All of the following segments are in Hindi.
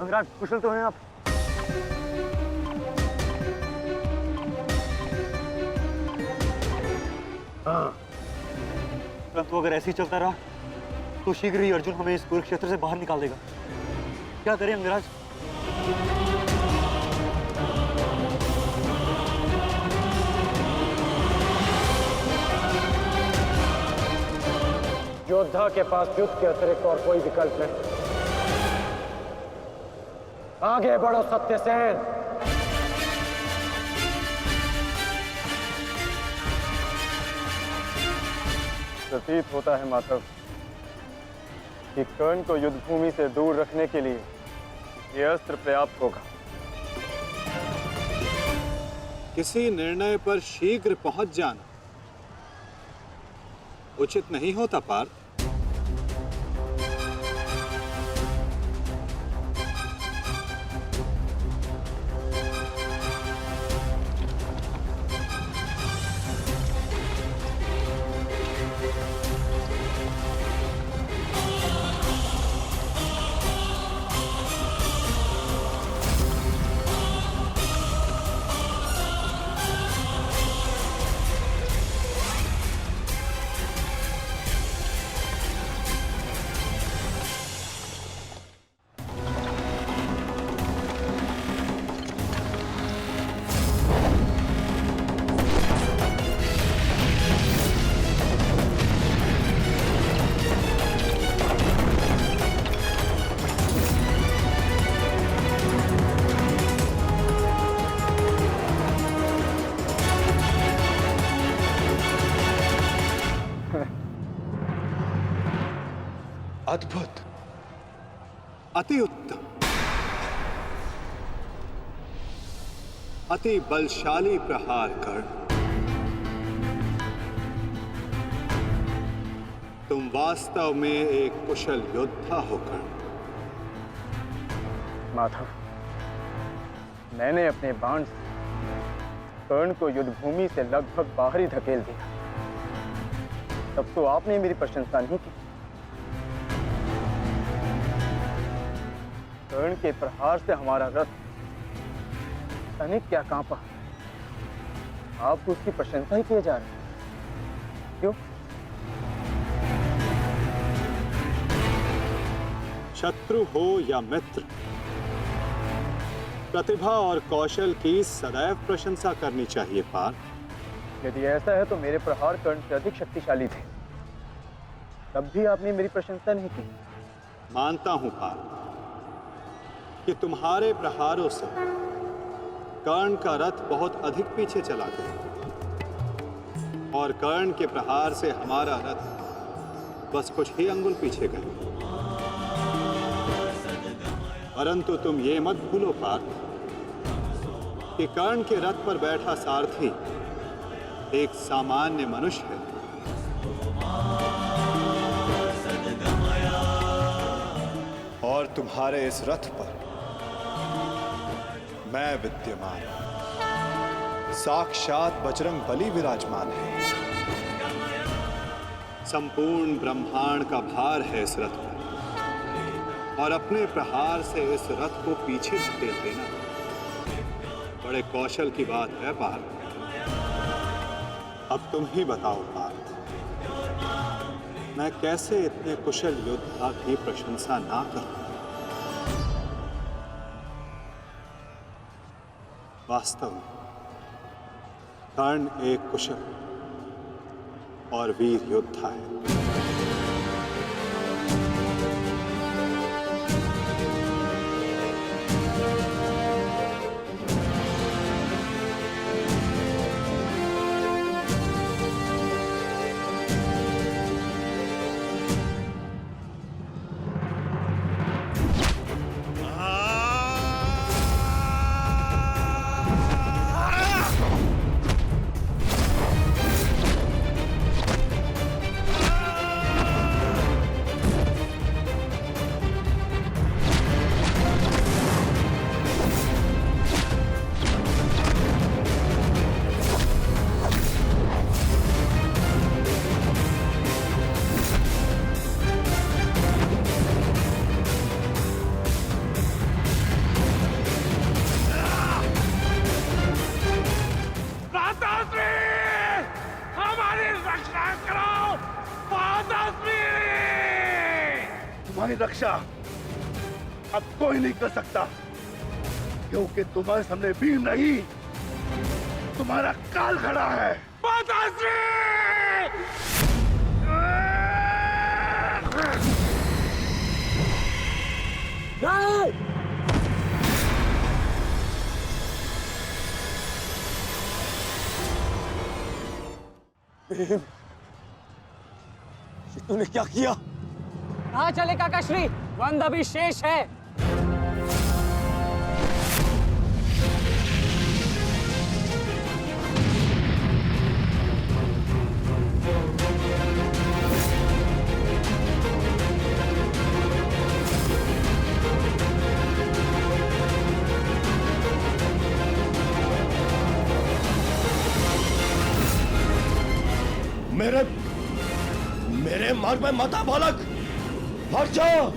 अंगराज, कुशल तो हैं आप? हाँ। परंतु अगर ऐसे ही चलता रहा तो शीघ्र ही अर्जुन हमें इस कुरुक्षेत्र से बाहर निकाल देगा। क्या करें अंगराज? योद्धा के पास युद्ध के अतिरिक्त और कोई विकल्प नहीं। आगे बढ़ो सत्यसेन। प्रतीत होता है माधव कि कर्ण को युद्ध भूमि से दूर रखने के लिए यह अस्त्र पर्याप्त होगा। किसी निर्णय पर शीघ्र पहुंच जाना उचित नहीं होता पार्थ। अद्भुत, अति उत्तम, अति बलशाली प्रहार कर्ण। तुम वास्तव में एक कुशल योद्धा हो कर्ण। माधव, मैंने अपने बाण से कर्ण को युद्ध भूमि से लगभग बाहर ही धकेल दिया। तब तो आपने मेरी प्रशंसा नहीं की। कर्ण के प्रहार से हमारा रथ तनिक क्या कांपा। आप उसकी प्रशंसा ही किए जा रहे हैं। क्यों? शत्रु हो या मित्र, प्रतिभा और कौशल की सदैव प्रशंसा करनी चाहिए पार्थ। यदि ऐसा है तो मेरे प्रहार कर्ण से अधिक शक्तिशाली थे, तब भी आपने मेरी प्रशंसा नहीं की। मानता हूं पार्थ कि तुम्हारे प्रहारों से कर्ण का रथ बहुत अधिक पीछे चला गया और कर्ण के प्रहार से हमारा रथ बस कुछ ही अंगुल पीछे गया। परंतु तुम ये मत भूलो पार्थ कि कर्ण के रथ पर बैठा सारथी एक सामान्य मनुष्य है। और तुम्हारे इस रथ पर मैं विद्यमान, साक्षात बजरंग बली विराजमान है। संपूर्ण ब्रह्मांड का भार है इस रथ पर और अपने प्रहार से इस रथ को पीछे धकेल देना बड़े कौशल की बात है पार्थ। अब तुम ही बताओ पार्थ, मैं कैसे इतने कुशल योद्धा की प्रशंसा ना करूं। वास्तव में कर्ण एक कुशल और वीर योद्धा है। तुम्हारी रक्षा अब कोई नहीं कर सकता, क्योंकि तुम्हारे सामने भीम नहीं, तुम्हारा काल खड़ा है। माताश्री! तूने क्या किया? कहाँ चले काकाश्री? वंद अभी शेष है। मेरे मार्ग में मत आ बालक, हट जाओ।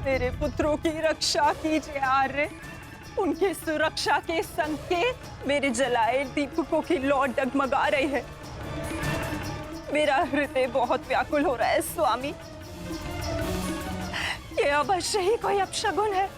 मेरे पुत्रों की रक्षा कीजिए आर्य। उनकी सुरक्षा के संकेत मेरे जलाए दीपकों की लौ डगमगा रही है। मेरा हृदय बहुत व्याकुल हो रहा है स्वामी। ये अवश्य ही कोई अपशगुन है।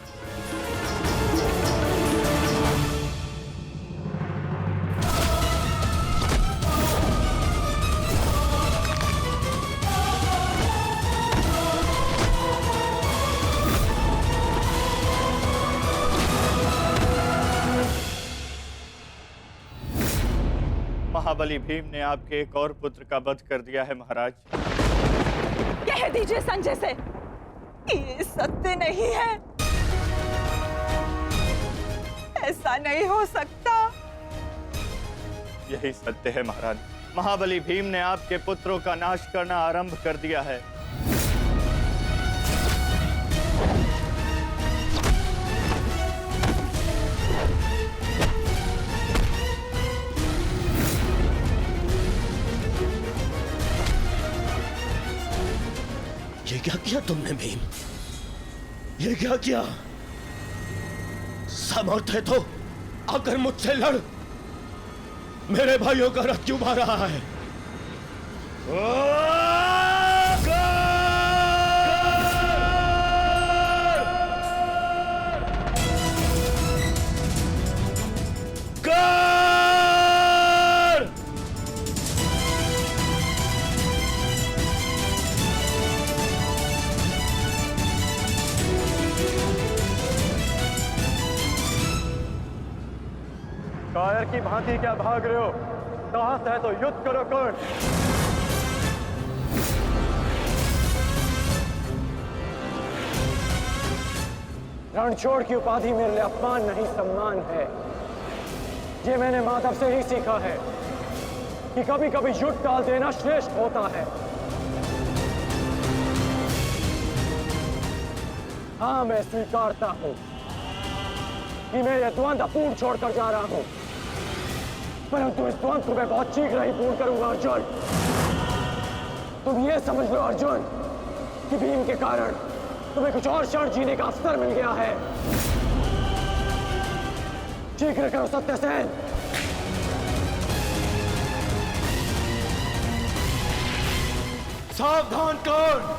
महाबली भीम ने आपके एक और पुत्र का वध कर दिया है महाराज। कह दीजिए संजय से, ये सत्य नहीं है। ऐसा नहीं हो सकता। यही सत्य है महाराज। महाबली भीम ने आपके पुत्रों का नाश करना आरंभ कर दिया है। ये क्या किया तुमने भीम? ये क्या किया? सामर्थ्य है तो आकर मुझसे लड़। मेरे भाइयों का रथ क्यों भर रहा है? कायर की भांति क्या भाग रहे हो? साहस है तो युद्ध करो कर्ण। रणछोड़ की उपाधि मेरे लिए अपमान नहीं सम्मान है। ये मैंने माधव से ही सीखा है कि कभी कभी युद्ध टाल देना श्रेष्ठ होता है। हाँ, मैं स्वीकारता हूं कि मैं यह द्वंद्व पूर्ण छोड़कर जा रहा हूं, परंतु इस द्वंद्व को मैं बहुत शीघ्र ही पूर्ण करूंगा अर्जुन। तुम ये समझ लो अर्जुन कि भीम के कारण तुम्हें कुछ और क्षण जीने का अवसर मिल गया है। शीघ्र करो सत्यसेन। सावधान कर्ण।